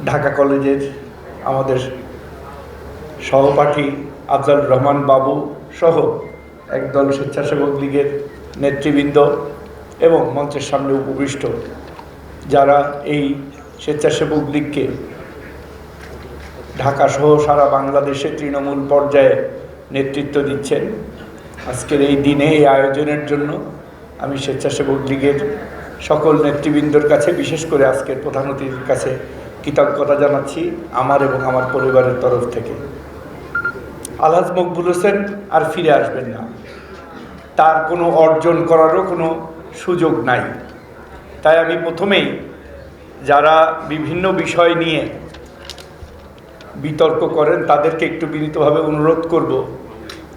ঢাকা কলেজের আমাদের সহপাঠী আফজালুর রহমান বাবু সহ একদল স্বেচ্ছাসেবক লীগের নেতৃবৃন্দ এবং মঞ্চের সামনে উপবিষ্ট যারা এই স্বেচ্ছাসেবক লীগকে ঢাকা সহ সারা বাংলাদেশে তৃণমূল পর্যায়ে নেতৃত্ব দিচ্ছেন। আজকের এই দিনে এই আয়োজনের জন্য আমি স্বেচ্ছাসেবক লীগের সকল নেতৃবৃন্দর কাছে, বিশেষ করে আজকের প্রধান অতিথির কাছে কৃতজ্ঞতা জানাচ্ছি আমার এবং আমার পরিবারের তরফ থেকে। আলহাজ মকবুল হোসেন আর ফিরে আসবেন না, তার কোনো অর্জন করারও কোনো সুযোগ নাই। তাই আমি প্রথমেই যারা বিভিন্ন বিষয় নিয়ে বিতর্ক করেন তাদেরকে একটু বিনীতভাবে অনুরোধ করব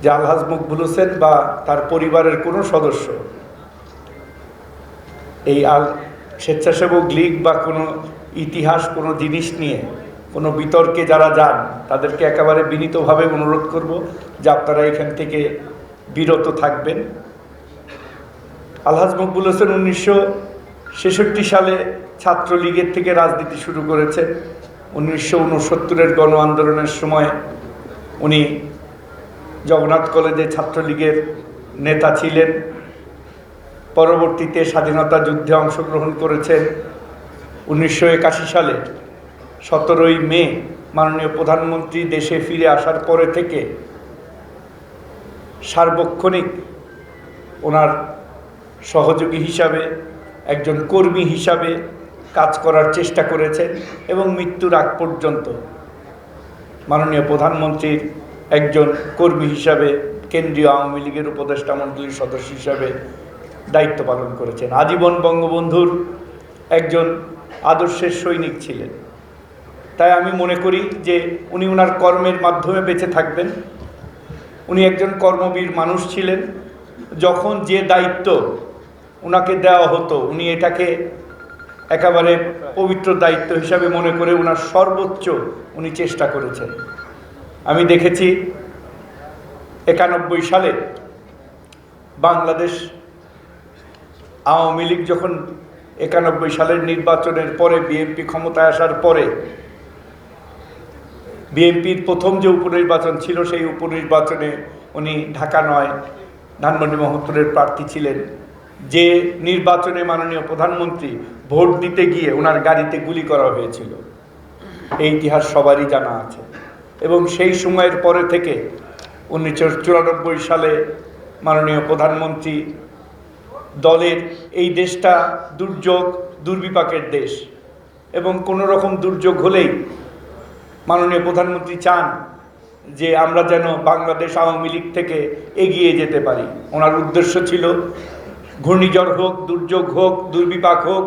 যে আলহাজ মকবুল হোসেন বা তার পরিবারের কোনো সদস্য এই স্বেচ্ছাসেবক লীগ বা কোনো ইতিহাস কোনো জিনিস নিয়ে কোনো বিতর্কে যারা যান তাদেরকে একেবারে বিনীতভাবে অনুরোধ করব যে আপনারা এখান থেকে বিরত থাকবেন। আলহাজ মকবুল হোসেন 1966 সালে ছাত্রলীগের থেকে রাজনীতি শুরু করেছেন। 1969-এর গণ আন্দোলনের সময় উনি জগন্নাথ কলেজে ছাত্রলীগের নেতা ছিলেন। পরবর্তীতে স্বাধীনতা যুদ্ধে অংশগ্রহণ করেছেন। 1981 সালে 17ই মে মাননীয় প্রধানমন্ত্রী দেশে ফিরে আসার পরে থেকে সার্বক্ষণিক ওনার সহযোগী হিসাবে, একজন কর্মী হিসাবে কাজ করার চেষ্টা করেছেন এবং মৃত্যুর আগ পর্যন্ত মাননীয় প্রধানমন্ত্রীর একজন কর্মী হিসাবে কেন্দ্রীয় আওয়ামী লীগের উপদেষ্টা মণ্ডলীর সদস্য হিসাবে দায়িত্ব পালন করেছেন। আজীবন বঙ্গবন্ধুর একজন আদর্শের সৈনিক ছিলেন। তাই আমি মনে করি যে উনি ওনার কর্মের মাধ্যমে বেঁচে থাকবেন। উনি একজন কর্মবীর মানুষ ছিলেন। যখন যে দায়িত্ব ওনাকে দেওয়া হতো উনি এটাকে একেবারে পবিত্র দায়িত্ব হিসাবে মনে করে ওনার সর্বোচ্চ উনি চেষ্টা করেছেন। আমি দেখেছি 91 সালে বাংলাদেশ আওয়ামী লীগ যখন 91 সালের নির্বাচনের পরে বিএনপি ক্ষমতায় আসার পরে বিএনপির প্রথম যে উপনির্বাচন ছিল সেই উপনির্বাচনে উনি ঢাকা 9 ধানমন্ডি মহত্তরের প্রার্থী ছিলেন। যে নির্বাচনে মাননীয় প্রধানমন্ত্রী ভোট দিতে গিয়ে ওনার গাড়িতে গুলি করা হয়েছিল, এই ইতিহাস সবারই জানা আছে। এবং সেই সময়ের পরে থেকে 1994 সালে মাননীয় প্রধানমন্ত্রী দলের এই দেশটা দুর্বিপাকের দেশ এবং কোনো রকম দুর্যোগ হলেই মাননীয় প্রধানমন্ত্রী চান যে আমরা যেন বাংলাদেশ আওয়ামী লীগ থেকে এগিয়ে যেতে পারি। ওনার উদ্দেশ্য ছিল ঘূর্ণিঝড় হোক, দুর্যোগ হোক, দুর্বিপাক হোক,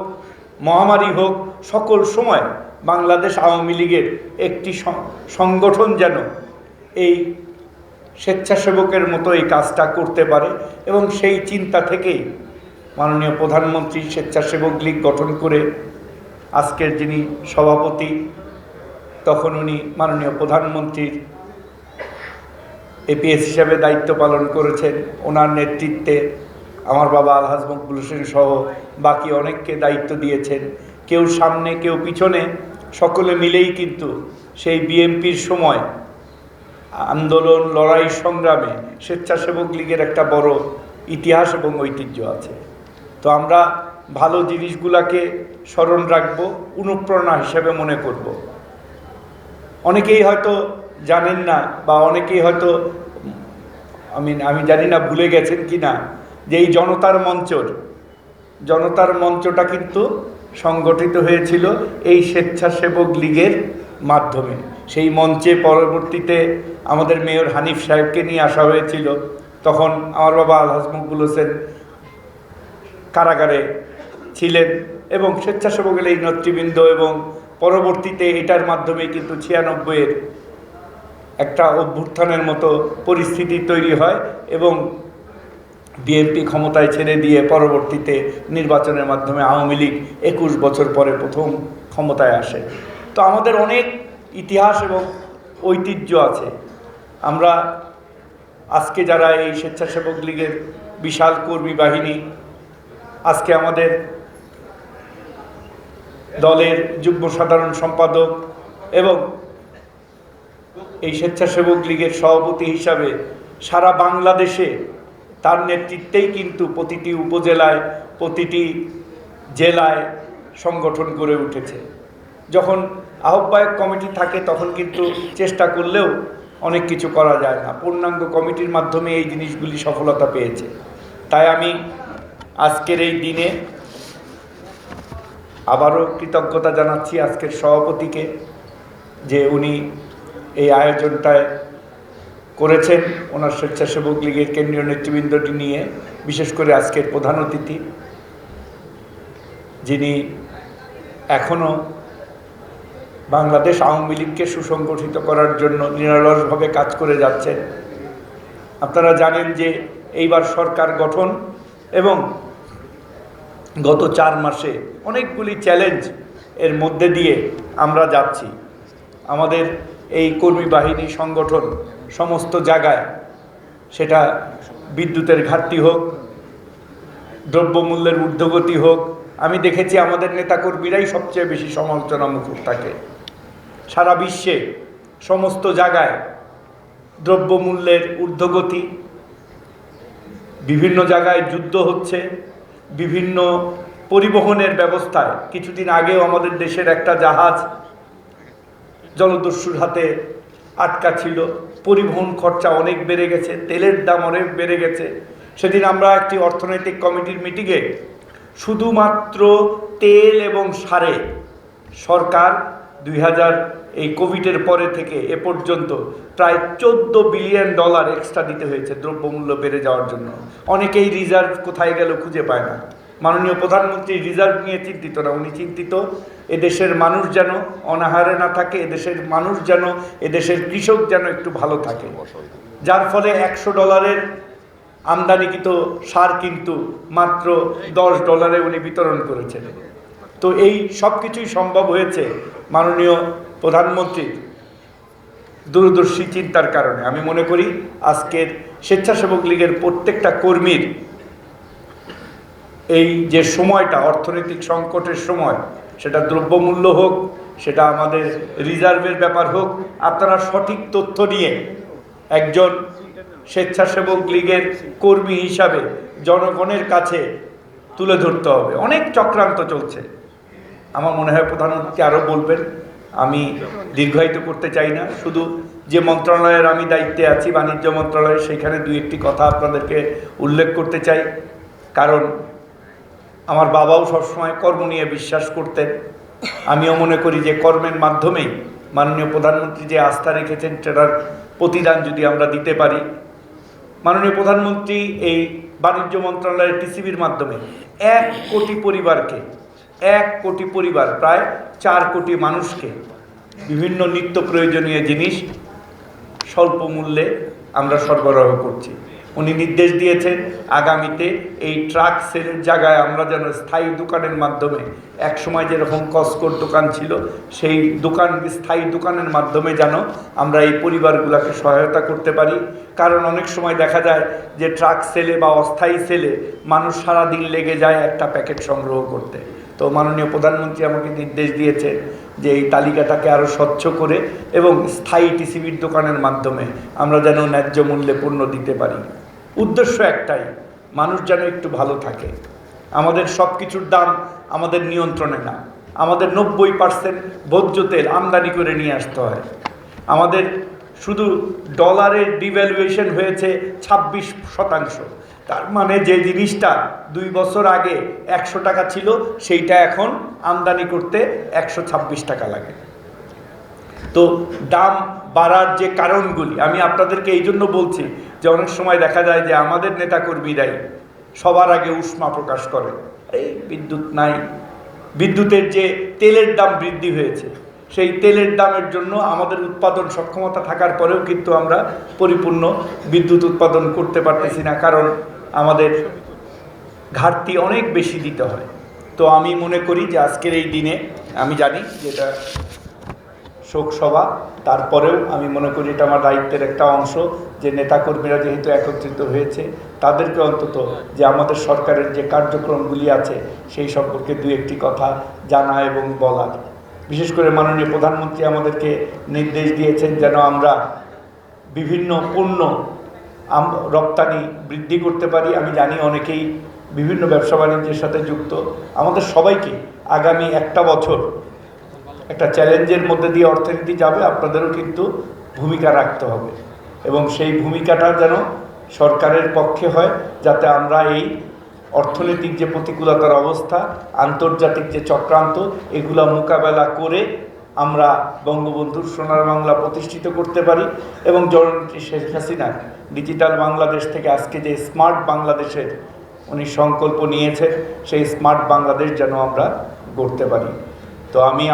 মহামারী হোক, সকল সময় বাংলাদেশ আওয়ামী লীগের একটি সংগঠন যেন এই স্বেচ্ছাসেবকের মতো এই কাজটা করতে পারে। এবং সেই চিন্তা থেকেই মাননীয় প্রধানমন্ত্রী স্বেচ্ছাসেবক লীগ গঠন করে আজকের যিনি সভাপতি, তখন উনি মাননীয় প্রধানমন্ত্রীর এপিএস হিসাবে দায়িত্ব পালন করেছেন। ওনার নেতৃত্বে আমার বাবা আলহাজ মকবুল হোসেন সহ বাকি অনেককে দায়িত্ব দিয়েছেন, কেউ সামনে কেউ পিছনে, সকলে মিলেই কিন্তু সেই বিএনপির সময় আন্দোলন, লড়াই, সংগ্রামে স্বেচ্ছাসেবক লীগের একটা বড় ইতিহাস এবং ঐতিহ্য আছে। তো আমরা ভালো জিনিসগুলোকে স্মরণ রাখবো, অনুপ্রেরণা হিসেবে মনে করব। অনেকেই হয়তো জানেন না বা অনেকেই হয়তো আমি জানি না ভুলে গেছেন কি না যে এই জনতার মঞ্চটা কিন্তু সংগঠিত হয়েছিল এই স্বেচ্ছাসেবক লীগের মাধ্যমে। সেই মঞ্চে পরবর্তীতে আমাদের মেয়র হানিফ সাহেবকে নিয়ে আসা হয়েছিল। তখন আমার বাবা আলহাজ মকবুল হোসেন কারাগারে ছিলেন এবং স্বেচ্ছাসেবকের এই নেতৃবৃন্দ এবং পরবর্তীতে এটার মাধ্যমে কিন্তু 96-এর একটা অভ্যুত্থানের মতো পরিস্থিতি তৈরি হয় এবং বিএনপি ক্ষমতায় ছেড়ে দিয়ে পরবর্তীতে নির্বাচনের মাধ্যমে আওয়ামী লীগ 21 বছর পরে প্রথম ক্ষমতায় আসে। তো আমাদের অনেক ইতিহাস এবং ঐতিহ্য আছে। আমরা আজকে যারা এই স্বেচ্ছাসেবক লীগের বিশাল কর্মী বাহিনী, আজকে আমাদের দলের যুগ্ম সাধারণ সম্পাদক এবং এই স্বেচ্ছাসেবক লীগের সভাপতি হিসাবে সারা বাংলাদেশে তার নেতৃত্বেই কিন্তু প্রতিটি উপজেলায় প্রতিটি জেলায় সংগঠন গড়ে উঠেছে। যখন আহ্বায়ক কমিটি থাকে তখন কিন্তু চেষ্টা করলেও অনেক কিছু করা যায় না, পূর্ণাঙ্গ কমিটির মাধ্যমে এই জিনিসগুলি সফলতা পেয়েছে। তাই আমি আজকের এই দিনে আবারও কৃতজ্ঞতা জানাচ্ছি আজকের সভাপতিকে যে উনি এই আয়োজনটায় করেছেন ওনার স্বেচ্ছাসেবক লীগের কেন্দ্রীয় নেতৃবৃন্দটি নিয়ে, বিশেষ করে আজকের প্রধান অতিথি যিনি এখনও বাংলাদেশ আওয়ামী লীগকে সুসংগঠিত করার জন্য নিরলসভাবে কাজ করে যাচ্ছেন। আপনারা জানেন যে এইবার সরকার গঠন এবং গত 4 মাসে অনেকগুলি চ্যালেঞ্জ এর মধ্যে দিয়ে আমরা যাচ্ছি। আমাদের এই কর্মী বাহিনী সংগঠন সমস্ত জায়গায়, সেটা বিদ্যুতের ঘাটতি হোক, দ্রব্যমূল্যের ঊর্ধ্বগতি হোক, আমি দেখেছি আমাদের নেতাকর্মীরাই সবচেয়ে বেশি সমালোচনা মুখর থাকে। সারা বিশ্বে সমস্ত জায়গায় দ্রব্যমূল্যের ঊর্ধ্বগতি, বিভিন্ন জায়গায় যুদ্ধ হচ্ছে, বিভিন্ন পরিবহনের ব্যবস্থায় কিছুদিন আগেও আমাদের দেশের একটা জাহাজ জলদস্যুর হাতে আটকা ছিল, পরিবহন খরচা অনেক বেড়ে গেছে, তেলের দাম অনেক বেড়ে গেছে। সেদিন আমরা একটি অর্থনৈতিক কমিটির মিটিংয়ে শুধুমাত্র তেল এবং সারে সরকার 2000 এই কোভিডের পরে থেকে এ পর্যন্ত প্রায় $14 বিলিয়ন এক্সট্রা দিতে হয়েছে দ্রব্যমূল্য বেড়ে যাওয়ার জন্য। অনেকেই রিজার্ভ কোথায় গেল খুঁজে পায় না। মাননীয় প্রধানমন্ত্রী রিজার্ভ নিয়ে চিন্তিত না, উনি চিন্তিত এদেশের মানুষ যেন অনাহারে না থাকে, এদেশের মানুষ যেন, এদেশের কৃষক যেন একটু ভালো থাকে। যার ফলে $100 আমদানিকৃত সার কিন্তু মাত্র $10 উনি বিতরণ করেছেন। তো এই সব কিছুই সম্ভব হয়েছে মাননীয় প্রধানমন্ত্রীর দূরদর্শী চিন্তার কারণে। আমি মনে করি আজকের স্বেচ্ছাসেবক লীগের প্রত্যেকটা কর্মীর এই যে সময়টা অর্থনৈতিক সংকটের সময়, সেটা দ্রব্যমূল্য হোক, সেটা আমাদের রিজার্ভের ব্যাপার হোক, আপনারা সঠিক তথ্য নিয়ে একজন স্বেচ্ছাসেবক লীগের কর্মী হিসাবে জনগণের কাছে তুলে ধরতে হবে। অনেক চক্রান্ত চলছে, আমার মনে হয় প্রধানমন্ত্রী আরও বলবেন, আমি দীর্ঘায়িত করতে চাই না। শুধু যে মন্ত্রণালয়ের আমি দায়িত্বে আছি, বাণিজ্য মন্ত্রণালয়, সেখানে 2-1টি কথা আপনাদেরকে উল্লেখ করতে চাই। কারণ আমার বাবাও সবসময় কর্ম নিয়ে বিশ্বাস করতেন। আমিও মনে করি যে কর্মের মাধ্যমেই মাননীয় প্রধানমন্ত্রী যে আস্থা রেখেছেন সেটার প্রতিদান যদি আমরা দিতে পারি। মাননীয় প্রধানমন্ত্রী এই বাণিজ্য মন্ত্রণালয়ের টিসিবির মাধ্যমে 1 কোটি পরিবারকে, 1 কোটি পরিবার, প্রায় 4 কোটি মানুষকে বিভিন্ন নিত্য প্রয়োজনীয় জিনিস স্বল্প মূল্যে আমরা সরবরাহ করছি। উনি নির্দেশ দিয়েছেন আগামীতে এই ট্রাক সেলের জায়গায় আমরা যেন স্থায়ী দোকানের মাধ্যমে, এক সময় যেরকম কসকোর দোকান ছিল, সেই দোকান, স্থায়ী দোকানের মাধ্যমে যেন আমরা এই পরিবারগুলোকে সহায়তা করতে পারি। কারণ অনেক সময় দেখা যায় যে ট্রাক সেলে বা অস্থায়ী সেলে মানুষ সারাদিন লেগে যায় একটা প্যাকেট সংগ্রহ করতে। তো মাননীয় প্রধানমন্ত্রী আমাকে নির্দেশ দিয়েছে যে এই তালিকাটাকে আরও স্বচ্ছ করে এবং স্থায়ী টিসিবির দোকানের মাধ্যমে আমরা যেন ন্যায্য মূল্যে পণ্য দিতে পারি। উদ্দেশ্য একটাই, মানুষ যেন একটু ভালো থাকে। আমাদের সব কিছুর দাম আমাদের নিয়ন্ত্রণে না। আমাদের 90% ভোজ্য তেল আমদানি করে নিয়ে আসতে হয়। আমাদের শুধু ডলারের ডিভ্যালুয়েশন হয়েছে 26%। তার মানে যে জিনিসটা 2 বছর আগে 100 টাকা ছিল, সেইটা এখন আমদানি করতে 126 টাকা লাগে। তো দাম বাড়ার যে কারণগুলি আমি আপনাদেরকে এই জন্য বলছি যে অনেক সময় দেখা যায় যে আমাদের নেতাকর্মীরাই সবার আগে উষ্মা প্রকাশ করে, এই বিদ্যুৎ নাই। বিদ্যুতের যে তেলের দাম বৃদ্ধি হয়েছে, সেই তেলের দামের জন্য আমাদের উৎপাদন সক্ষমতা থাকার পরেও কিন্তু আমরা পরিপূর্ণ বিদ্যুৎ উৎপাদন করতে পারতেছি না, কারণ আমাদের ঘাটতি অনেক বেশি দিতে হয়। তো আমি মনে করি যে আজকের এই দিনে, আমি জানি যেটা শোকসভা। তারপরেও আমি মনে করি এটা আমার দায়িত্বের একটা অংশ যে নেতাকর্মীরা যেহেতু একত্রিত হয়েছে তাদেরকে অন্তত যে আমাদের সরকারের যে কার্যক্রমগুলি আছে সেই সম্পর্কে দু একটি কথা জানা এবং বলার। বিশেষ করে মাননীয় প্রধানমন্ত্রী আমাদেরকে নির্দেশ দিয়েছেন যেন আমরা বিভিন্ন পণ্য রপ্তানি বৃদ্ধি করতে পারি। আমি জানি অনেকেই বিভিন্ন ব্যবসা বাণিজ্যের সাথে যুক্ত। আমাদের সবাইকে আগামী একটা বছর একটা চ্যালেঞ্জের মধ্যে দিয়ে অর্থনীতি যাবে, আপনাদেরও কিন্তু ভূমিকা রাখতে হবে এবং সেই ভূমিকাটা যেন সরকারের পক্ষে হয়, যাতে আমরা এই অর্থনৈতিক যে প্রতিকূলতার অবস্থা, আন্তর্জাতিক যে চক্রান্ত, এগুলা মোকাবেলা করে আমরা বঙ্গবন্ধুর সোনার বাংলা প্রতিষ্ঠিত করতে পারি এবং জননেত্রী শেখ হাসিনা ডিজিটাল বাংলাদেশ থেকে আজকে যে স্মার্ট বাংলাদেশের উনি সংকল্প নিয়েছেন সেই স্মার্ট বাংলাদেশ যেন আমরা গড়তে পারি। তো আমি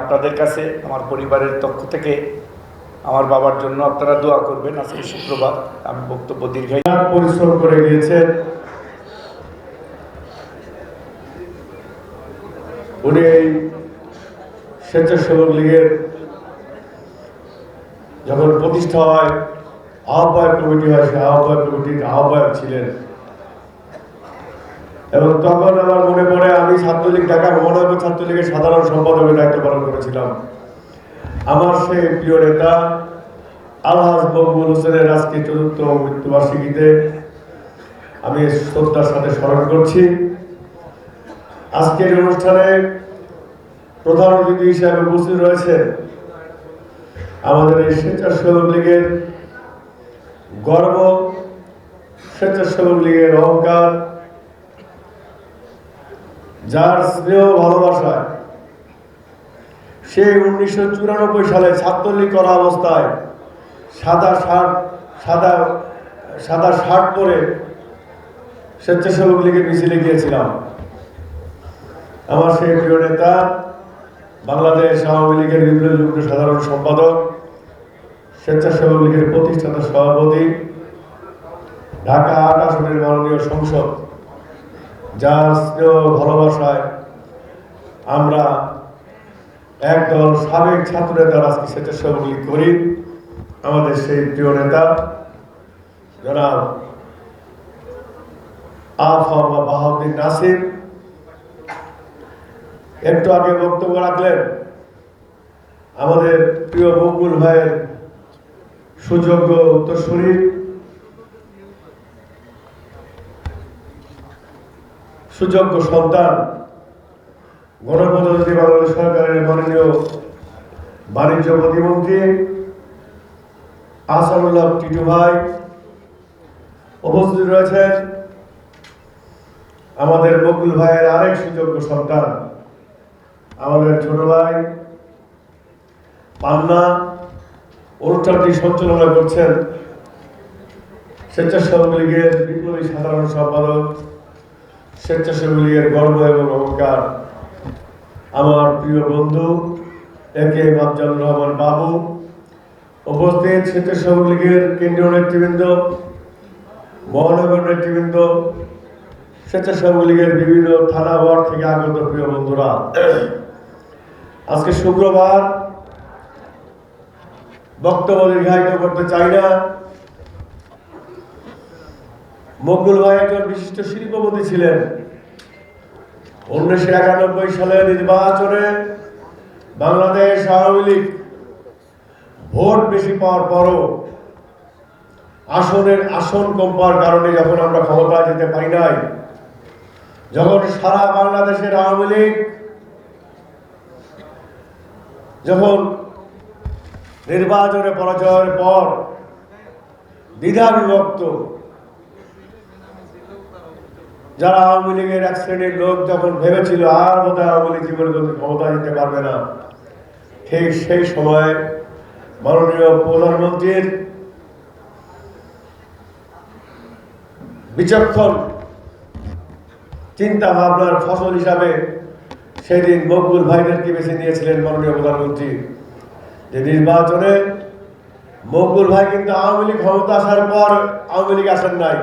আপনাদের কাছে আমার পরিবারের পক্ষ থেকে আমার বাবার জন্য আপনারা দোয়া করবেন। আজকে শুক্রবার, আমি বক্তব্য দীর্ঘায়িত পরিশ্রম করে গিয়েছেন। উনি স্বেচ্ছাসেবক লীগের যখন প্রতিষ্ঠা হয়, আহ্বায়ক কমিটি হয়, সে আহ্বায়ক কমিটির আহ্বায়ক ছিলেন এবং তখন আমার মনে পড়ে আমি ছাত্রলীগ ঢাকা মহানগর ছাত্রলীগের সাধারণ সম্পাদকের দায়িত্ব পালন করেছিলাম। আমার সেই প্রিয় নেতা আলহাজ মকবুল হোসেনের আজকে ৪র্থ মৃত্যুবার্ষিকীতে আমি শ্রদ্ধার সাথে স্মরণ করছি। আজকের অনুষ্ঠানে প্রধান অতিথি হিসেবে উপস্থিত রয়েছেন আমাদের এই স্বেচ্ছাসেবক লীগের গর্ব, স্বেচ্ছাসেবক লীগের অহংকার, যার স্নেহ ভালোবাসায় সেই 1994 সালে ছাত্রলীগ করা অবস্থায় সাদা শার্ট পরে স্বেচ্ছাসেবক লীগের মিছিলে গিয়েছিলাম। আমার সেই প্রিয় নেতা বাংলাদেশ আওয়ামী লীগের বিভিন্ন যুগ্ম সাধারণ সম্পাদক, স্বেচ্ছাসেবক লীগের প্রতিষ্ঠাতা সভাপতি, ঢাকা ৮ আসনের মাননীয় সংসদ, যার স্নেহ ভালোবাসায় আমরা একদল সাবেক ছাত্র নেতার আজকে স্বেচ্ছাসেবক লীগ করি, আমাদের সেই প্রিয় নেতা জনাব আফা বাহাউদ্দিন নাসির একটু আগে বক্তব্য রাখলেন। আমাদের প্রিয় মকবুল ভাইয়ের সুযোগ্য উত্তরসূরি, সুযোগ্য সন্তান, গণপ্রজাতন্ত্রী বাংলাদেশ সরকারের মাননীয় বাণিজ্য প্রতিমন্ত্রী আসাদুল্লাহ টিটু ভাই উপস্থিত রয়েছেন। আমাদের মকবুল ভাইয়ের আরেক সুযোগ্য সন্তান আমাদের ছোট ভাই পান্না অনুষ্ঠানটি সঞ্চালনা করছেন স্বেচ্ছাসেবক লীগের বিপ্লবী সাধারণ সম্পাদক, স্বেচ্ছাসেবক লীগের গর্ব এবং অহংকার আমার প্রিয় বন্ধু একে আফজালুর রহমান বাবু, উপস্থিত স্বেচ্ছাসেবক লীগের কেন্দ্রীয় নেতৃবৃন্দ, মহানগর নেতৃবৃন্দ, স্বেচ্ছাসেবক লীগের বিভিন্ন থানা ওয়ার্ড থেকে আগত প্রিয় বন্ধুরা, আজকে শুক্রবার, বক্তব্য দীর্ঘায়িত করতে চাই না। মকবুল ভাই একজন বিশিষ্ট শিল্পপতি ছিলেন। 1991 সালে নির্বাচনে বাংলাদেশ আওয়ামী লীগ ভোট বেশি পাওয়ার পরও আসন কম পাওয়ার কারণে যখন আমরা ক্ষমতায় যেতে পারি নাই, যখন সারা বাংলাদেশের আওয়ামী লীগ যখন নির্বাচনে পরাজয়ের পর দ্বিধা বিভক্ত, যারা আওয়ামী লীগের এক শ্রেণীর লোক যখন ভেবেছিল আর বোধহয় আওয়ামী লীগ জীবনে ক্ষমতা দিতে পারবে না, ঠিক সেই সময় মাননীয় প্রধানমন্ত্রীর বিচক্ষণ চিন্তা ভাবনার ফসল হিসাবে সেদিন মকবুল ভাইদেরকে বেছে নিয়েছিলেন মাননীয় প্রধানমন্ত্রী। যে নির্বাচনে মকবুল ভাই কিন্তু আওয়ামী লীগ ক্ষমতা আসার পর আওয়ামী লীগ আসেন নাই,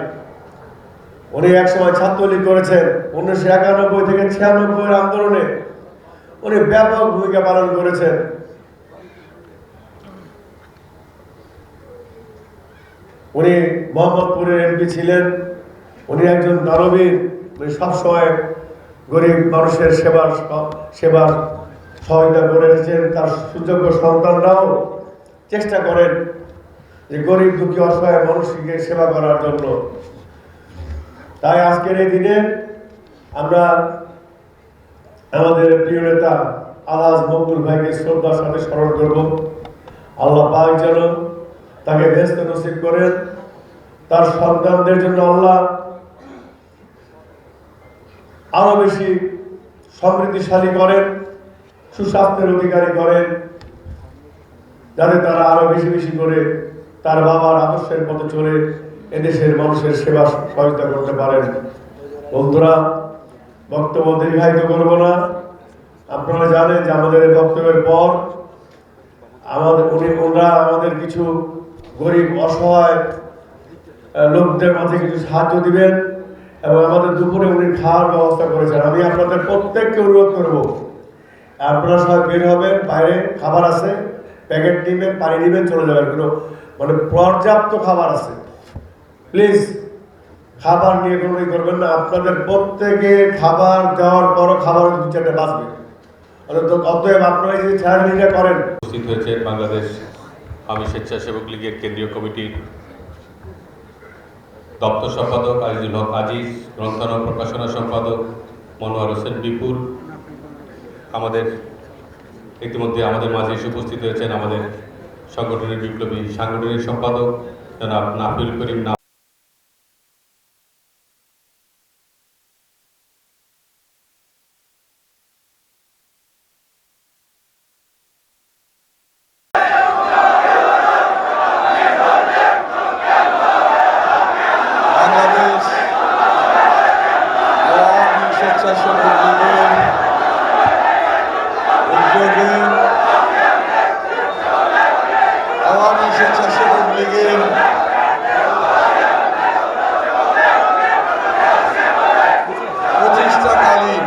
উনি একসময় ছাত্রলীগ করেছেন। 1991 থেকে 96 আন্দোলনে উনি ব্যাপক ভূমিকা পালন করেছেন। উনি মোহাম্মদপুরের এমপি ছিলেন। উনি একজন দানবীর, উনি সবসময় গরিব মানুষের সেবার সহায়তা করে এসেছেন। তার সুযোগ্য সন্তানরাও চেষ্টা করেন যে গরিব দুঃখী অসহায় মানুষকে সেবা করার জন্য। তাই আজকের এই দিনে আমরা আমাদের প্রিয় নেতা আলহাজ মকবুল ভাইকে শ্রদ্ধার সাথে স্মরণ করব। আল্লাহ পাক যেন তাকে বেহেশত নসিব করেন, তার সন্তানদের জন্য আল্লাহ আরো বেশি সমৃদ্ধিশালী করেন, সুস্বাস্থ্যের অধিকারী করেন, যাতে তারা আরো বেশি বেশি করে তার বাবার আদর্শের মতো চলে এদেশের মানুষের সেবা সহায়তা করতে পারেন। বন্ধুরা, বক্তব্য দীর্ঘায়িত করব না। আপনারা জানেন যে আমাদের এই বক্তব্যের পর ওনারা আমাদের কিছু গরিব অসহায় লোকদের মাঝে কিছু সাহায্য দিবেন এবং আমাদের দুপুরে উনি খাওয়ার ব্যবস্থা করেছেন। আমি আপনাদের প্রত্যেককে অনুরোধ করব, আপনারা সবাই বের হবেন, বাইরে খাবার আছে, প্যাকেট নেবেন, পানি নেবেন, চলে যাবেন। কোনো পর্যাপ্ত খাবার আছে, প্লিজ খাবার নিয়ে কোনো করবেন না। আপনাদের প্রত্যেকে খাবার দেওয়ার পরও খাবার দু চারটে বাঁচবে। অতএব আপনারা যে ছাড়াছাড়িটা করেন। উপস্থিত হয়েছে বাংলাদেশ আওয়ামী স্বেচ্ছাসেবক লীগের কেন্দ্রীয় কমিটির দপ্তর সম্পাদক আজিজুল হক আজিজ, গ্রন্থান ও প্রকাশনা সম্পাদক মনোয়ার হোসেন বিপুল। ইতিমধ্যে আমাদের মাঝে এসে উপস্থিত হয়েছেন আমাদের সংগঠনের বিপ্লবী সাংগঠনিক সম্পাদক জনাব নাফিউল করিম। বাংলাদেশ আওয়ামী স্বেচ্ছাসেবক লীগের উদ্যোগে আওয়ামী স্বেচ্ছাসেবক লীগের প্রতিষ্ঠাকালীন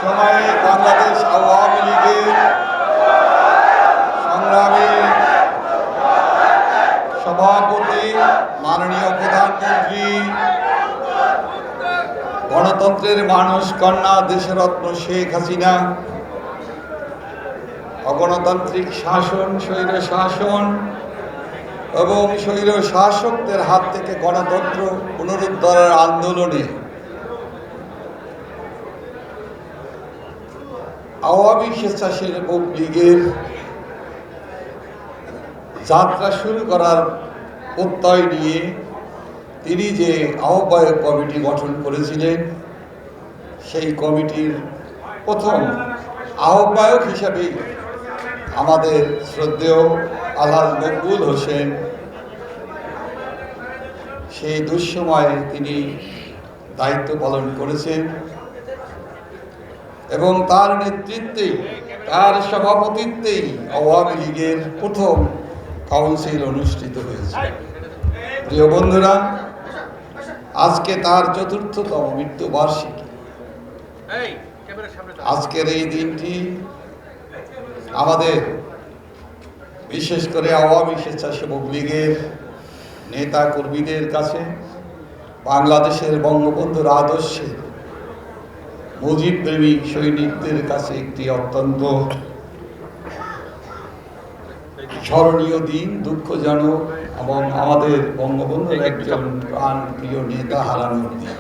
সময়ে বাংলাদেশ আওয়ামী লীগের সংগ্রামী সভাপতি, মাননীয় প্রধানমন্ত্রী, গণতন্ত্রের মানুষ কন্যা দেশরত্ন শেখ হাসিনা অগণতান্ত্রিক শাসন, স্বৈর শাসন এবং স্বৈর শাসকদের হাত থেকে গণতন্ত্র পুনরুদ্ধারের আন্দোলনে আওয়ামী স্বেচ্ছাসেবক লীগের যাত্রা শুরু করার প্রত্যয় নিয়ে তিনি যে আহ্বায়ক কমিটি গঠন করেছিলেন, সেই কমিটির প্রথম আহ্বায়ক হিসাবে আমাদের শ্রদ্ধেয় আলহাজ মকবুল হোসেন সেই দুঃসময়ে তিনি দায়িত্ব পালন করেছেন এবং তার নেতৃত্বেই, তার সভাপতিত্বেই আওয়ামী লীগের প্রথম কাউন্সিল অনুষ্ঠিত হয়েছে। প্রিয় বন্ধুরা, আজকে তার ৪র্থতম মৃত্যুবার্ষিকী। আজকের এই দিনটি আমাদের বিশেষ করে আওয়ামী স্বেচ্ছাসেবক লীগের নেতা কর্মীদের কাছে বাংলাদেশের বঙ্গবন্ধুর আদর্শে মুজিব প্রেমিক সৈনিকদের কাছে একটি অত্যন্ত স্মরণীয় দিন, দুঃখজনক এবং আমাদের বঙ্গবন্ধুর একজন প্রাণ প্রিয় নেতা হারানোর দিন।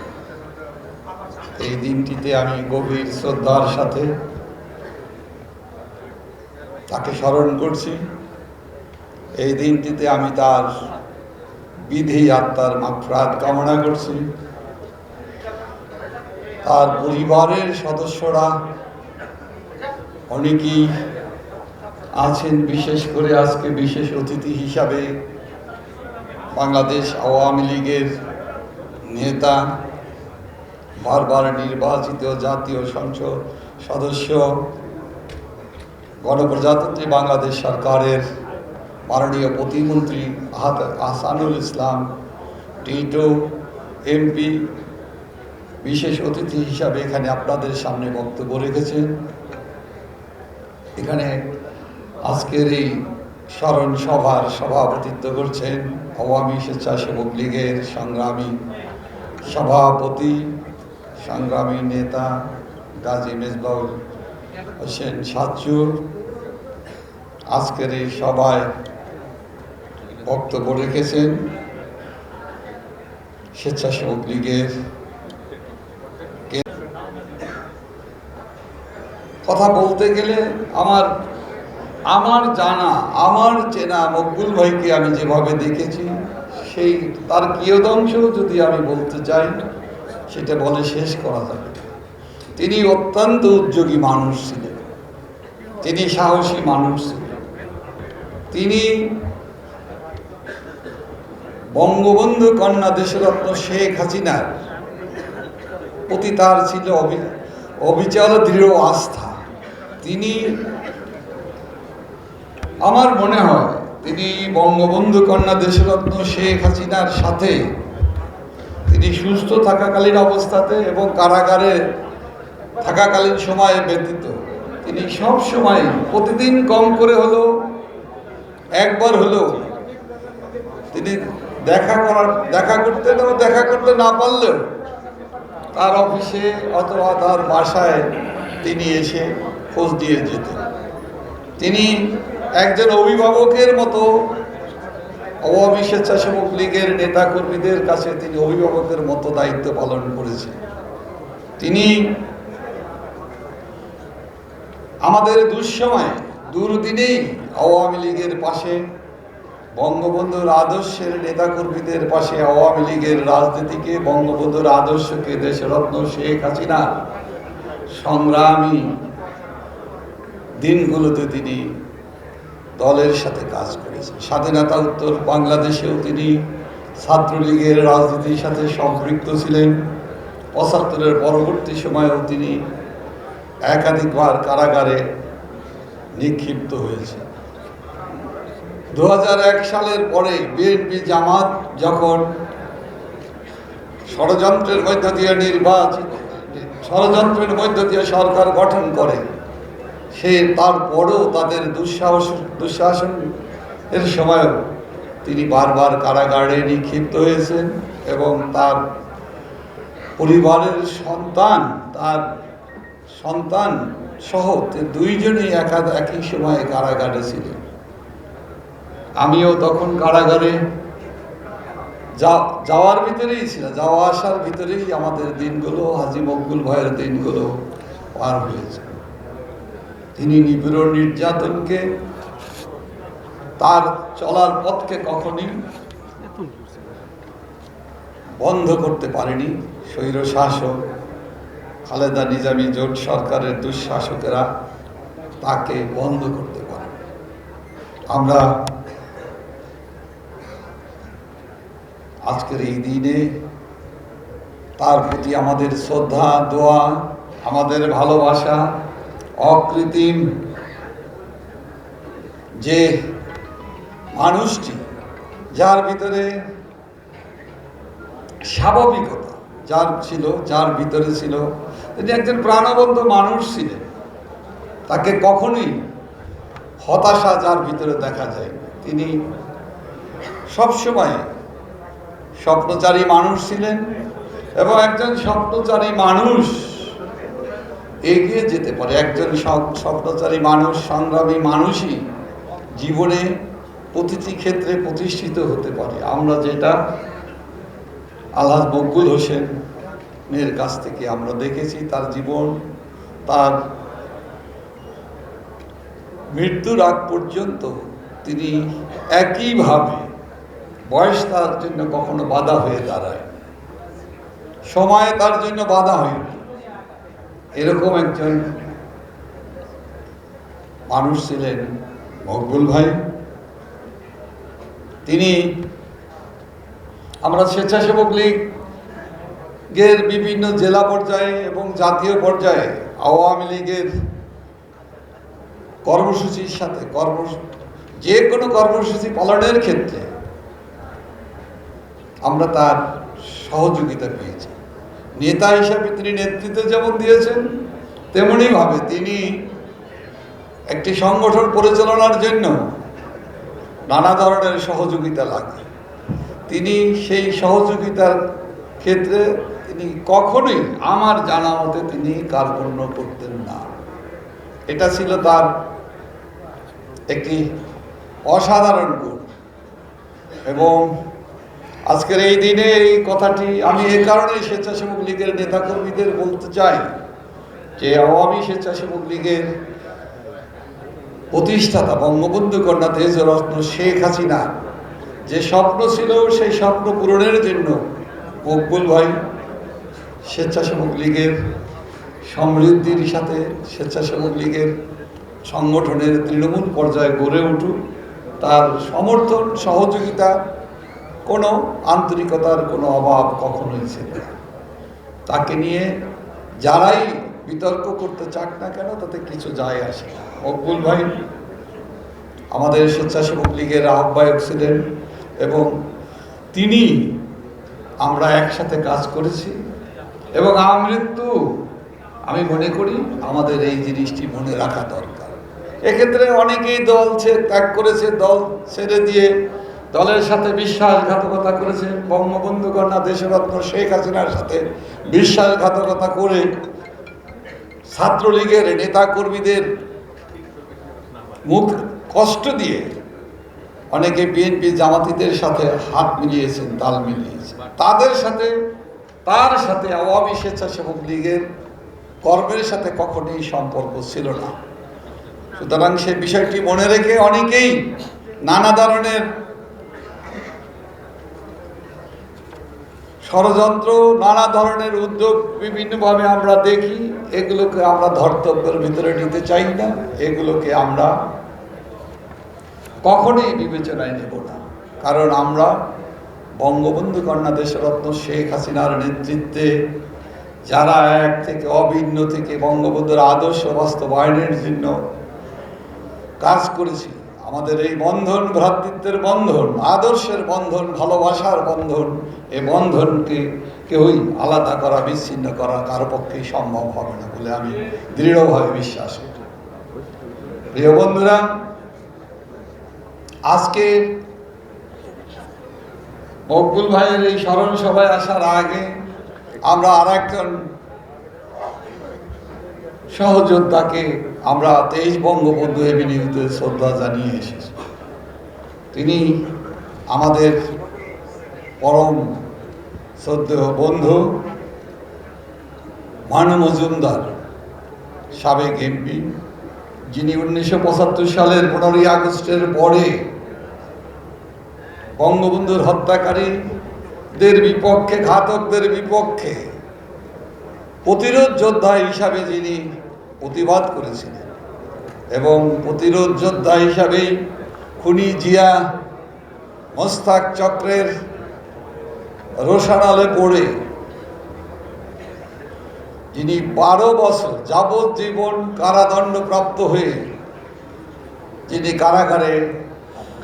এই দিনটিতে আমি গভীর শ্রদ্ধার সাথে তাকে স্মরণ করছি। এই দিনটিতে আমি তার বিধি আত্মার মাগফিরাত কামনা করছি। তার পরিবারের সদস্যরা অনেকেই আছেন, বিশেষ করে আজকে বিশেষ অতিথি হিসাবে বাংলাদেশ আওয়ামী লীগের নেতা, বারবার নির্বাচিত জাতীয় সংসদ সদস্য, গণপ্রজাতন্ত্রী বাংলাদেশ সরকারের মাননীয় প্রতিমন্ত্রী আহসানুল ইসলাম টিটো এমপি বিশেষ অতিথি হিসাবে এখানে আপনাদের সামনে বক্তব্য রেখেছেন। এখানে আজকের এই স্মরণ সভার সভাপতিত্ব করছেন আওয়ামী স্বেচ্ছাসেবক লীগের সংগ্রামী সভাপতি, সংগ্রামী নেতা গাজী মেজবাউল হোসেন সাচ্চু। আজকের এই সভায় বক্তব্য রেখেছেন স্বেচ্ছাসেবক লীগের কথা বলতে গেলে আমার জানা, আমার চেনা মকবুল ভাইকে আমি যেভাবে দেখেছি, সেই তার কিয়দংশ যদি আমি বলতে চাই সেটা বলে শেষ করা যাবে। তিনি অত্যন্ত উদ্যোগী মানুষ ছিলেন, তিনি সাহসী মানুষ ছিলেন, তিনি বঙ্গবন্ধু কন্যা দেশরত্ন শেখ হাসিনার প্রতি তার ছিল অবিচল দৃঢ় আস্থা। তিনি, আমার মনে হয় তিনি বঙ্গবন্ধু কন্যা দেশরত্ন শেখ হাসিনার সাথে তিনি সুস্থ থাকাকালীন অবস্থাতে এবং কারাগারে থাকাকালীন সময়ে ব্যতীত তিনি সব সময় প্রতিদিন কম করে হলেও একবার হলেও তিনি দেখা করতে না পারলেও তার অফিসে অথবা তার বাসায় তিনি এসে খোঁজ দিয়ে যেতেন। তিনি একজন অভিভাবকের মতো আওয়ামী স্বেচ্ছাসেবক লীগের নেতাকর্মীদের কাছে তিনি অভিভাবকের মতো দায়িত্ব পালন করেছেন। তিনি আমাদের দুঃসময়ে দুর্দিনেই আওয়ামী লীগের পাশে, বঙ্গবন্ধুর আদর্শের নেতাকর্মীদের পাশে, আওয়ামী লীগের রাজনীতিকে, বঙ্গবন্ধুর আদর্শকে, দেশরত্ন শেখ হাসিনার সংগ্রামী দিনগুলোতে তিনি দলের সাথে কাজ করেছেন। স্বাধীনতা উত্তর বাংলাদেশেও তিনি ছাত্রলীগের রাজনীতির সাথে সম্পৃক্ত ছিলেন। ৭৫-এর পরবর্তী সময়েও তিনি একাধিকবার কারাগারে নিক্ষিপ্ত হয়েছে। ২০০১ সালের পরে বিএনপি জামাত যখন ষড়যন্ত্রের মধ্য দিয়ে সরকার গঠন করে, তারপরও তাদের দুঃশাসনের সময়ও তিনি বারবার কারাগারে নিক্ষিপ্ত হয়েছেন এবং তার পরিবারের তার সন্তান সহ দুইজনেই একই সময়ে কারাগারে ছিলেন। আমিও তখন কারাগারে যাওয়ার ভিতরেই ছিলাম, যাওয়া আসার ভিতরেই আমাদের দিনগুলো, হাজী মকবুল ভাইয়ের দিনগুলো পার হয়েছে। তিনি নিপীড়ন নির্যাতনকে, তার চলার পথকে কখনই বন্ধ করতে পারেনি স্বৈর শাসক খালেদা নিজামী জোট সরকারের দুঃশাসকেরা তাকে বন্ধ করতে পারে। আমরা আজকের এই দিনে তার প্রতি আমাদের শ্রদ্ধা, দোয়া, আমাদের ভালোবাসা অকৃত্রিম। যে মানুষটি, যার ভিতরে স্বাভাবিকতা যার ভিতরে ছিল, তিনি একজন প্রাণবন্ত মানুষ ছিলেন। তাকে কখনোই হতাশা যার ভিতরে দেখা যায়। তিনি সবসময় স্বপ্নচারী মানুষ ছিলেন এবং একজন স্বপ্নচারী মানুষ এগিয়ে যেতে পারে। একজন স্বপ্নচারী মানুষ, সংগ্রামী মানুষই জীবনে প্রতিটি ক্ষেত্রে প্রতিষ্ঠিত হতে পারে। আমরা যেটা আলহাজ মকবুল হোসেনের কাছ থেকে আমরা দেখেছি, তার জীবন, তার মৃত্যুর আগ পর্যন্ত তিনি একইভাবে, বয়স তার জন্য কখনো বাধা হয়ে দাঁড়ায়, সময় তার জন্য বাধা হয়নি। এরকম একজন মানুষ ছিলেন মকবুল ভাই। তিনি, আমরা স্বেচ্ছাসেবক লীগের বিভিন্ন জেলা পর্যায়ে এবং জাতীয় পর্যায়ে আওয়ামী লীগের কর্মসূচির সাথে যে কোনো কর্মসূচি পালনের ক্ষেত্রে আমরা তার সহযোগিতা পেয়েছি। নেতা হিসাবে তিনি নেতৃত্ব যেমন দিয়েছেন, তেমনিভাবে তিনি একটি সংগঠন পরিচালনার জন্য নানা ধরনের সহযোগিতা লাগে। তিনি সেই সহযোগিতার ক্ষেত্রে তিনি কখনোই আমার জানা মতে তিনি কার্পণ্য করতেন না। এটা ছিল তার একটি অসাধারণ গুণ। এবং আজকের এই দিনে এই কথাটি আমি এই কারণে স্বেচ্ছাসেবক লীগের নেতাকর্মীদের বলতে চাই যে আওয়ামী স্বেচ্ছাসেবক লীগের প্রতিষ্ঠাতা বঙ্গবন্ধু কন্যা দেশরত্ন শেখ হাসিনা যে স্বপ্ন ছিল, সেই স্বপ্ন পূরণের জন্য মকবুল ভাই স্বেচ্ছাসেবক লীগের সমৃদ্ধির সাথে স্বেচ্ছাসেবক লীগের সংগঠনের তৃণমূল পর্যায়ে গড়ে উঠুক, তার সমর্থন সহযোগিতা, কোনো আন্তরিকতার কোনো অভাব কখনোই ছিল না। তাকে নিয়ে যারাই বিতর্ক করতে চাক না কেন তাতে কিছু যায় আসে না। মকবুল ভাই আমাদের স্বেচ্ছাসেবক লীগের আহ্বায়ক ছিলেন এবং তিনি আমরা একসাথে কাজ করেছি এবং আমৃত্যু আমি মনে করি আমাদের এই জিনিসটি মনে রাখা দরকার। এক্ষেত্রে অনেকেই দল ত্যাগ করেছে, দল ছেড়ে দিয়ে দলের সাথে বিশ্বাসঘাতকতা করেছে। বঙ্গবন্ধু কন্যা দেশরত্ন শেখ হাসিনার সাথে বিশ্বাসঘাতকতা করে ছাত্রলীগের নেতা কর্মীদের মুখ কষ্ট দিয়ে অনেকে বিএনপি জামাতিদের সাথে হাত মিলিয়েছেন, তাল মিলিয়েছেন। তার সাথে আওয়ামী স্বেচ্ছাসেবক লীগের কর্মের সাথে কখনোই সম্পর্ক ছিল না। সুতরাং সে বিষয়টি মনে রেখে অনেকেই নানা ধরনের ষড়যন্ত্র, নানা ধরনের উদ্যোগ বিভিন্নভাবে আমরা দেখি, এগুলোকে আমরা ধর্তব্যের ভিতরে নিতে চাই না, এগুলোকে আমরা কখনোই বিবেচনায় নেব না। কারণ আমরা বঙ্গবন্ধু কন্যা দেশরত্ন শেখ হাসিনার নেতৃত্বে যারা এক থেকে অভিন্ন থেকে বঙ্গবন্ধুর আদর্শ বাস্তবায়নের জন্য কাজ করেছি, আমাদের এই বন্ধন ভ্রাতৃত্বের বন্ধন, আদর্শের বন্ধন, ভালোবাসার বন্ধন, এই বন্ধনকে কেউই আলাদা করা, বিচ্ছিন্ন করা কারো পক্ষেই সম্ভব হবে না বলে আমি দৃঢ়ভাবে বিশ্বাস করি। প্রিয় বন্ধুরা, আজকে মকবুল ভাইয়ের এই স্মরণ সভায় আসার আগে আমরা আর একজন সহযোদ্ধাকে আমরা 23 বঙ্গবন্ধু এভিনিউতে শ্রদ্ধা জানিয়ে এসেছি। তিনি আমাদের পরম শ্রদ্ধেয় বন্ধু মানু মজুমদার, সাবেক এমপি, যিনি 1975 সালের 15ই আগস্টের পরে বঙ্গবন্ধুর হত্যাকারীদের বিপক্ষে, ঘাতকদের বিপক্ষে প্রতিরোধ যোদ্ধা হিসাবে যিনি প্রতিবাদ করেছিলেন এবং প্রতিরোধ যোদ্ধা হিসাবেই খুনি জিয়া মোস্তাক চক্রের রোষানালে পড়ে যিনি 12 বছর যাবজ্জীবন কারাদণ্ডপ্রাপ্ত হয়ে যিনি কারাগারে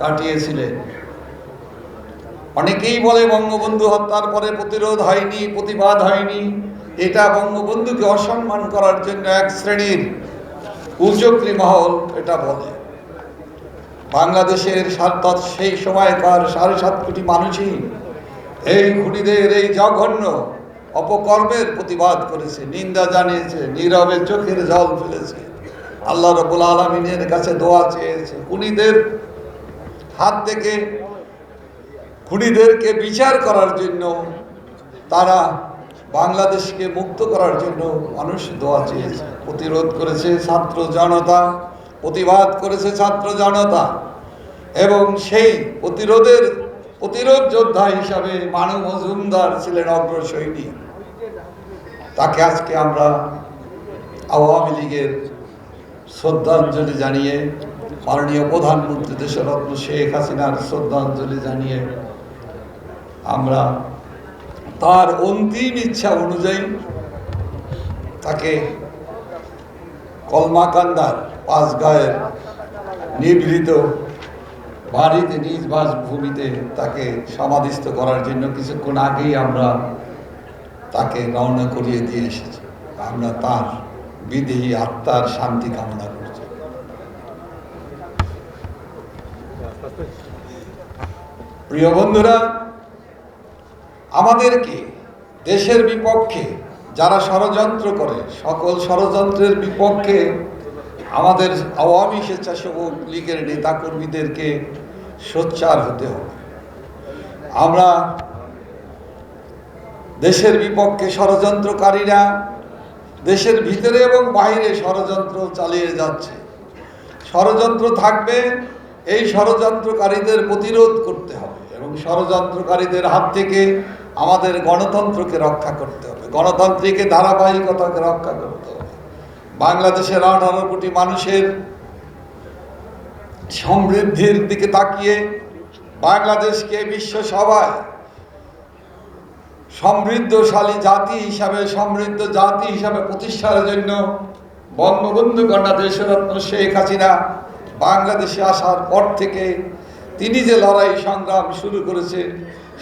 কাটিয়েছিলেন। অনেকেই বলে বঙ্গবন্ধু হত্যার পরে প্রতিরোধ হয়নি, প্রতিবাদ হয়নি, এটা বঙ্গবন্ধুকে অসম্মান করার জন্য এক শ্রেণীর কুচক্রী মহল এটা বলে। বাংলাদেশের সেই সময়কার 7.5 কোটি মানুষই এই খুনিদের এই জঘন্য অপকর্মের প্রতিবাদ করেছে, নিন্দা জানিয়েছে, নীরবে চোখের জল ফেলেছে, আল্লাহ রাব্বুল আলামিনের কাছে দোয়া চেয়েছে। খুনিদের হাত থেকে খুনিদেরকে বিচার করার জন্য, তারা বাংলাদেশকে মুক্ত করার জন্য মানুষ দোয়া চেয়েছে, প্রতিরোধ করেছে ছাত্র জনতা, প্রতিবাদ করেছে ছাত্র জনতা। এবং সেই প্রতিরোধ যোদ্ধা হিসাবে মানু মজুমদার ছিলেন অগ্রসৈনিক। তাকে আজকে আমরা আওয়ামী লীগের শ্রদ্ধাঞ্জলি জানিয়ে, মাননীয় প্রধানমন্ত্রী দেশরত্ন শেখ হাসিনার শ্রদ্ধাঞ্জলি জানিয়ে আমরা তার অন্তিম ইচ্ছা অনুযায়ী তাকে কলমাকান্দার পাঁচগাঁয়ের নিভৃত বাড়িতে, নিজ বাসভূমিতে তাকে সমাধিস্থ করার জন্য কিছুক্ষণ আগেই আমরা তাকে রওনা করিয়ে দিয়ে এসেছি। আমরা তার বিদেহী আত্মার শান্তি কামনা করছি। প্রিয় বন্ধুরা, আমাদেরকে দেশের বিপক্ষে যারা ষড়যন্ত্র করে, সকল ষড়যন্ত্রের বিপক্ষে আমাদের আওয়ামী স্বেচ্ছাসেবক লীগের নেতাকর্মীদেরকে সোচ্চার হতে হবে। আমরা দেশের বিপক্ষে ষড়যন্ত্রকারীরা দেশের ভিতরে এবং বাইরে ষড়যন্ত্র চালিয়ে যাচ্ছে। ষড়যন্ত্র থাকবে, এই ষড়যন্ত্রকারীদের প্রতিরোধ করতে হবে এবং ষড়যন্ত্রকারীদের হাত থেকে আমাদের গণতন্ত্রকে রক্ষা করতে হবে, গণতান্ত্রিক ধারাবাহিকতাকে রক্ষা করতে হবে। বাংলাদেশের 18 কোটি মানুষের সমৃদ্ধির দিকে তাকিয়ে বাংলাদেশকে বিশ্ব সভায় সমৃদ্ধশালী জাতি হিসাবে, সমৃদ্ধ জাতি হিসাবে প্রতিষ্ঠার জন্য বঙ্গবন্ধু কন্যা দেশরত্ন শেখ হাসিনা বাংলাদেশে আসার পর থেকে তিনি যে লড়াই সংগ্রাম শুরু করেছেন,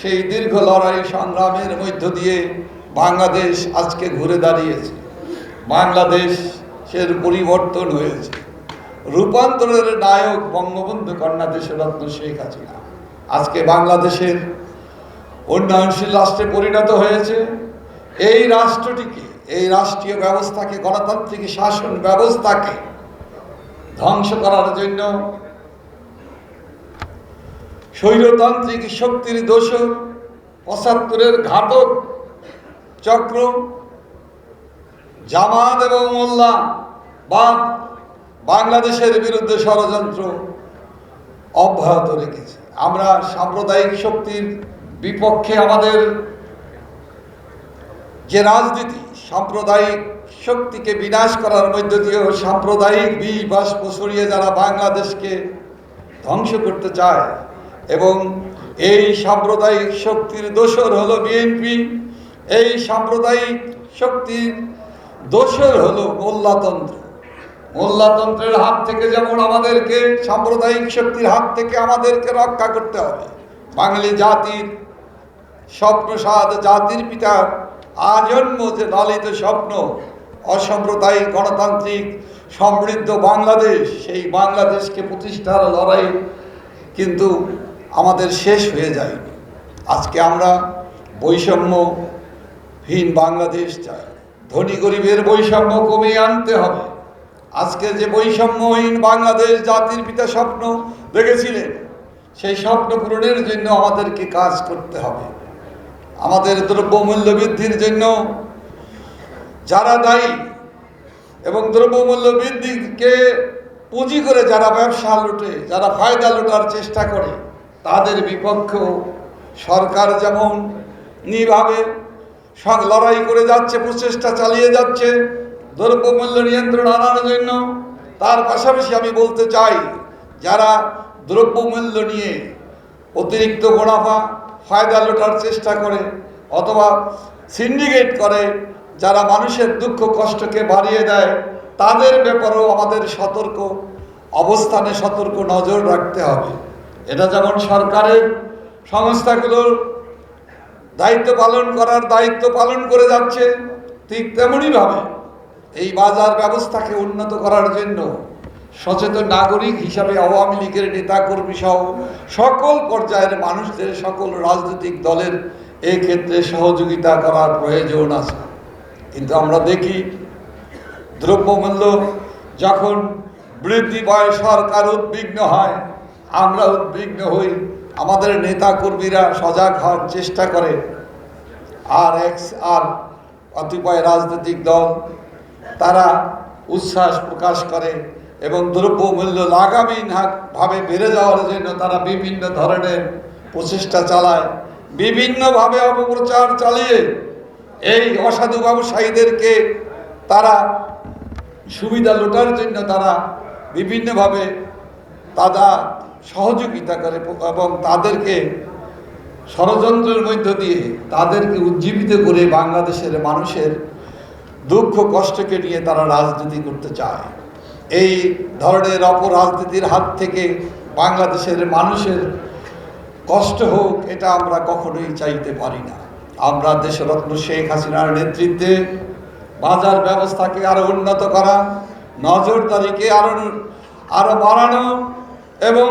সেই দীর্ঘ লড়াই সংগ্রামের মধ্য দিয়ে বাংলাদেশ আজকে ঘুরে দাঁড়িয়েছে। বাংলাদেশের পরিবর্তন হয়েছে। রূপান্তরের নায়ক বঙ্গবন্ধু কন্যা দেশরত্ন শেখ হাসিনা আজকে বাংলাদেশের উন্নয়নশীল রাষ্ট্রে পরিণত হয়েছে। এই রাষ্ট্রটিকে, এই রাষ্ট্রীয় ব্যবস্থাকে, গণতান্ত্রিক শাসন ব্যবস্থাকে ধ্বংস করার জন্য স্বৈরতান্ত্রিক শক্তির দোষর, ৭৫-এর ঘাতক চক্র জামাত এবং মোল্লা বাদ বাংলাদেশের বিরুদ্ধে ষড়যন্ত্র অব্যাহত রেখেছে। আমরা সাম্প্রদায়িক শক্তির বিপক্ষে আমাদের যে রাজনীতি, সাম্প্রদায়িক শক্তিকে বিনাশ করার মধ্য দিয়েও সাম্প্রদায়িক বিষ বাষ্প ছড়িয়ে যারা বাংলাদেশকে ধ্বংস করতে চায়, এবং এই সাম্প্রদায়িক শক্তির দোসর হলো বিএনপি, এই সাম্প্রদায়িক শক্তির দোসর হলো মোল্লাতন্ত্র। মোল্লাতন্ত্রের হাত থেকে যেমন আমাদেরকে, সাম্প্রদায়িক শক্তির হাত থেকে আমাদেরকে রক্ষা করতে হবে। বাঙালি জাতির স্বপ্নসাদ, জাতির পিতার আজন্ম যে লালিত স্বপ্ন, অসাম্প্রদায়িক গণতান্ত্রিক সমৃদ্ধ বাংলাদেশ, সেই বাংলাদেশকে প্রতিষ্ঠার লড়াই কিন্তু আমাদের শেষ হয়ে যায়। আজকে আমরা বৈষম্যহীন বাংলাদেশ চাই। ধনী গরিবের বৈষম্য কমিয়ে আনতে হবে। আজকে যে বৈষম্যহীন বাংলাদেশ জাতির পিতা স্বপ্ন দেখেছিলেন, সেই স্বপ্ন পূরণের জন্য আমাদেরকে কাজ করতে হবে। আমাদের দ্রব্যমূল্য বৃদ্ধির জন্য যারা দায়ী এবং দ্রব্যমূল্য বৃদ্ধিকে পুঁজি করে যারা ব্যবসা লুটে, যারা ফায়দা লুটার চেষ্টা করে, তাদের বিপক্ষেও সরকার যেমন নিভাবে লড়াই করে যাচ্ছে, প্রচেষ্টা চালিয়ে যাচ্ছে দ্রব্যমূল্য নিয়ন্ত্রণ আনার জন্য, তার পাশাপাশি আমি বলতে চাই, যারা দ্রব্যমূল্য নিয়ে অতিরিক্ত মুনাফা ফায়দা লোটার চেষ্টা করে অথবা সিন্ডিকেট করে, যারা মানুষের দুঃখ কষ্টকে বাড়িয়ে দেয়, তাদের ব্যাপারেও আমাদের সতর্ক অবস্থানে, সতর্ক নজর রাখতে হবে। এটা যেমন সরকারের সংস্থাগুলোর দায়িত্ব পালন করে যাচ্ছে, ঠিক তেমনইভাবে এই বাজার ব্যবস্থাকে উন্নত করার জন্য সচেতন নাগরিক হিসাবে আওয়ামী লীগের নেতাকর্মী সহ সকল পর্যায়ের মানুষদের, সকল রাজনৈতিক দলের এই ক্ষেত্রে সহযোগিতা করার প্রয়োজন আছে। কিন্তু আমরা দেখি দ্রব্যমূল্য যখন বৃদ্ধি পায়, সরকার উদ্বিগ্ন হয়, আমরা উদ্বিগ্ন হই, আমাদের নেতাকর্মীরা সজাগ হওয়ার চেষ্টা করে, আর কতিপয় রাজনৈতিক দল তারা উচ্ছ্বাস প্রকাশ করে এবং দ্রব্যমূল্য লাগামহীনভাবে বেড়ে যাওয়ার জন্য তারা বিভিন্ন ধরনের প্রচেষ্টা চালায়, বিভিন্নভাবে অপপ্রচার চালিয়ে এই অসাধু ব্যবসায়ীদেরকে তারা সুবিধা লোটার জন্য তারা বিভিন্নভাবে তারা সহযোগিতা করে এবং তাদেরকে ষড়যন্ত্রের মধ্য দিয়ে তাদেরকে উজ্জীবিত করে বাংলাদেশের মানুষের দুঃখ কষ্টকে নিয়ে তারা রাজনীতি করতে চায়। এই ধরনের অপরাজনীতির হাত থেকে বাংলাদেশের মানুষের কষ্ট হোক, এটা আমরা কখনোই চাইতে পারি না। আমরা দেশরত্ন শেখ হাসিনার নেতৃত্বে বাজার ব্যবস্থাকে আরো উন্নত করা, নজরদারিকে আরো বাড়ানো এবং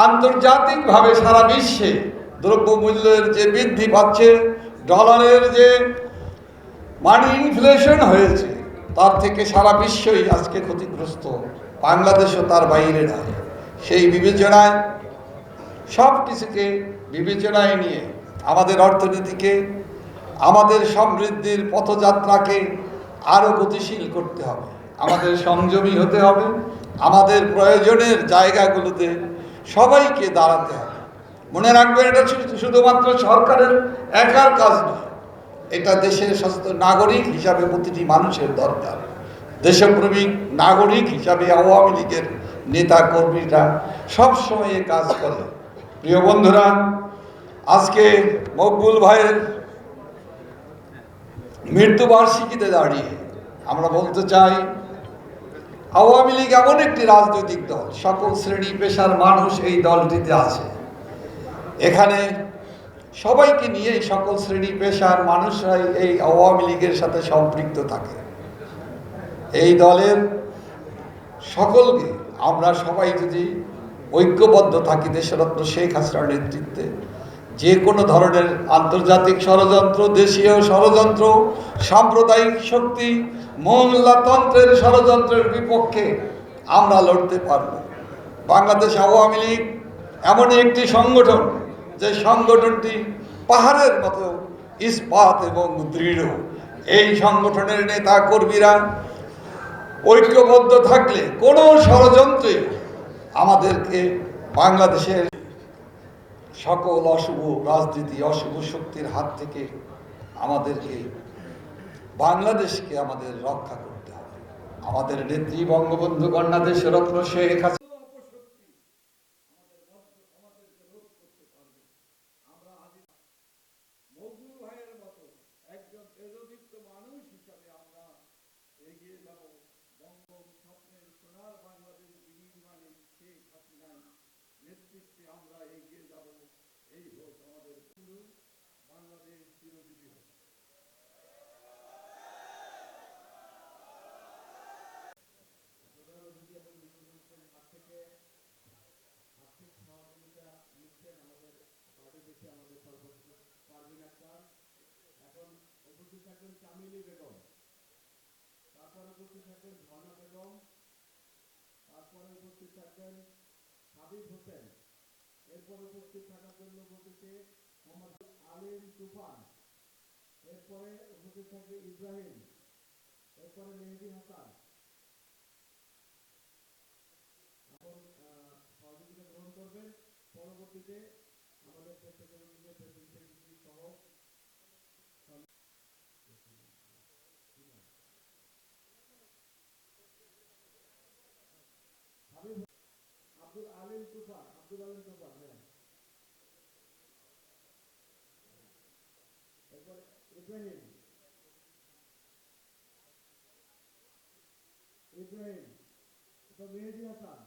আন্তর্জাতিকভাবে সারা বিশ্বে দ্রব্যমূল্যের যে বৃদ্ধি পাচ্ছে, ডলারের যে মানি ইনফ্লেশন হয়েছে, তার থেকে সারা বিশ্বই আজকে ক্ষতিগ্রস্ত, বাংলাদেশও তার বাইরে নয়। সেই বিবেচনায় সব কিছুকে বিবেচনায় নিয়ে আমাদের অর্থনীতিকে, আমাদের সমৃদ্ধির পথযাত্রাকে আরও গতিশীল করতে হবে, আমাদের সংযমী হতে হবে, আমাদের প্রয়োজনের জায়গাগুলোতে সবাইকে দাঁড়াতে হবে। মনে রাখবেন, এটা শুধুমাত্র সরকারের একার কাজ নয়, এটা দেশের সচেতন নাগরিক হিসাবে প্রতিটি মানুষের দরকার। দেশপ্রেমিক নাগরিক হিসাবে আওয়ামী লীগের নেতা কর্মীরা সবসময় কাজ করে। প্রিয় বন্ধুরা, আজকে মকবুল ভাইয়ের মৃত্যুবার্ষিকীতে দাঁড়িয়ে আমরা বলতে চাই, আওয়ামী লীগ এমন একটি রাজনৈতিক দল, সকল শ্রেণী পেশার মানুষ এই দলটিতে আছে। এখানে সবাইকে নিয়ে সকল শ্রেণী পেশার মানুষরাই এই আওয়ামী লীগের সাথে সম্পৃক্ত থাকে। এই দলের সকলকে আমরা সবাই যদি ঐক্যবদ্ধ থাকি দেশরত্ন শেখ হাসিনার নেতৃত্বে, যে কোনো ধরনের আন্তর্জাতিক ষড়যন্ত্র, দেশীয় ষড়যন্ত্র, সাম্প্রদায়িক শক্তি, মোল্লাতন্ত্রের ষড়যন্ত্রের বিপক্ষে আমরা লড়তে পারব। বাংলাদেশ আওয়ামী লীগ এমন একটি সংগঠন, যে সংগঠনটি পাহাড়ের মতো ইস্পাত এবং দৃঢ়। এই সংগঠনের নেতা কর্মীরা ঐক্যবদ্ধ থাকলে কোনো ষড়যন্ত্রে আমাদেরকে বাংলাদেশের সকল অশুভ রাজনীতি, অশুভ শক্তির হাত থেকে আমাদেরকে, বাংলাদেশকে আমাদের রক্ষা করতে হবে। আমাদের নেত্রী বঙ্গবন্ধু কন্যা দেশরত্ন শেখ হাসিনা মকবুল ভাইয়ের মতো একজন তেজদীপ্ত মানুষ হিসাবে আমরা এগিয়ে যাব। স্বপ্নের সোনার বাংলাদেশ বিনির্মাণে শেখ হাসিনার নেতৃত্বে আমরা এগিয়ে যাব। এই হোক আমাদের বাংলাদেশ চিরজীবী হোক। আর্থিক সহযোগিতা নিচ্ছেন আমাদের পার্টি থেকে আমাদের সর্বোচ্চ পারভিন আক্তার, এখন উপস্থিত থাকবেন চামেলি বেগম, তারপরে উপস্থিত থাকবেন ঝর্ণা বেগম, তারপরে উপস্থিত থাকবেন হাবিব হোসেন, এরপরে উপস্থিত থাকার জন্য বলতেছে মোহাম্মদ আলিম তুফান, এরপরে উপস্থিত থাকবে ইব্রাহিম, এরপরে মেহেদি হাসান। এখন সহযোগিতা গ্রহণ করবেন। পরবর্তীতে আমাদের প্রেসিডেন্ট সেক্রেটারি সহ আব্দুল আলিম তুফান, হ্যাঁ, এরপরে ইব্রাহিম, মেহেদি হাসান,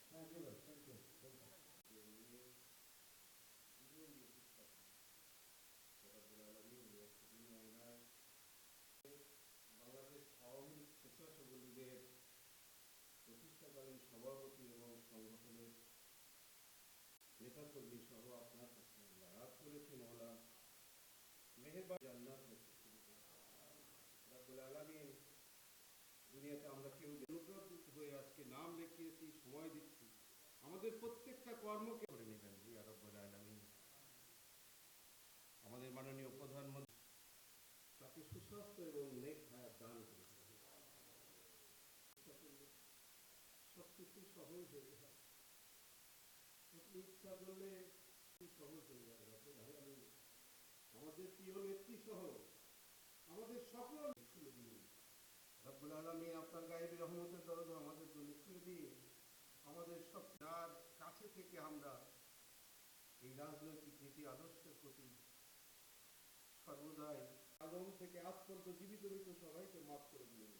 হ্যাঁ জি ভাই, থ্যাংক ইউ। বাংলাদেশ আওয়ামী লীগ স্বেচ্ছাসেবক লীগের প্রতিষ্ঠাকালীন সভাপতি এবং সংগঠনের নেতাকর্মী সহ আপনার কাছে আমরা আজ করেছি, মওলা মেহেরবান জান্নাত নসিব করুন। রব্বুল আলামিন, দুনিয়াতে আমরা কেউ অনুগ্রহদূত হয়ে আজকে নাম লিখিয়েছি, সময় দিচ্ছি, আমাদের প্রত্যেকটা কর্মকে করে নেবেন ইয়া রব্বুল আলামিন। আমাদের মাননীয় প্রধানমন্ত্রী তাকে সুস্বাস্থ্য এবং নেক হায়াত দান করে সবকিছু সহজ হয়ে যায়, আপনি ইচ্ছা করলে সহজ হয়ে যায়। রব্বুল আলামিন আমাদের প্রিয় নেত্রী সহ আমাদের সকল খুলে দিন। রব্বুল আলামিন আপনার গায়েবী রহমতের দরজা আমাদের জন্য খুলে দিন। আমাদের সব যার কাছে থেকে আমরা এই রাজনৈতিক নীতি আদর্শের প্রতি সর্বদাই আদম থেকে আজ পর্যন্ত জীবিত মৃত সবাইকে মাফ করে দিন।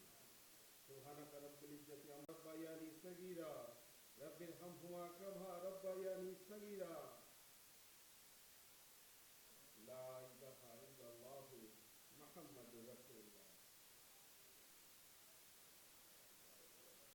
সুবহানাকা রাব্বিল ইজ্জাতি আম্মা ইয়াসিফুন, রাব্বিরহামহুমা কামা রাব্বায়ানি সগীরা।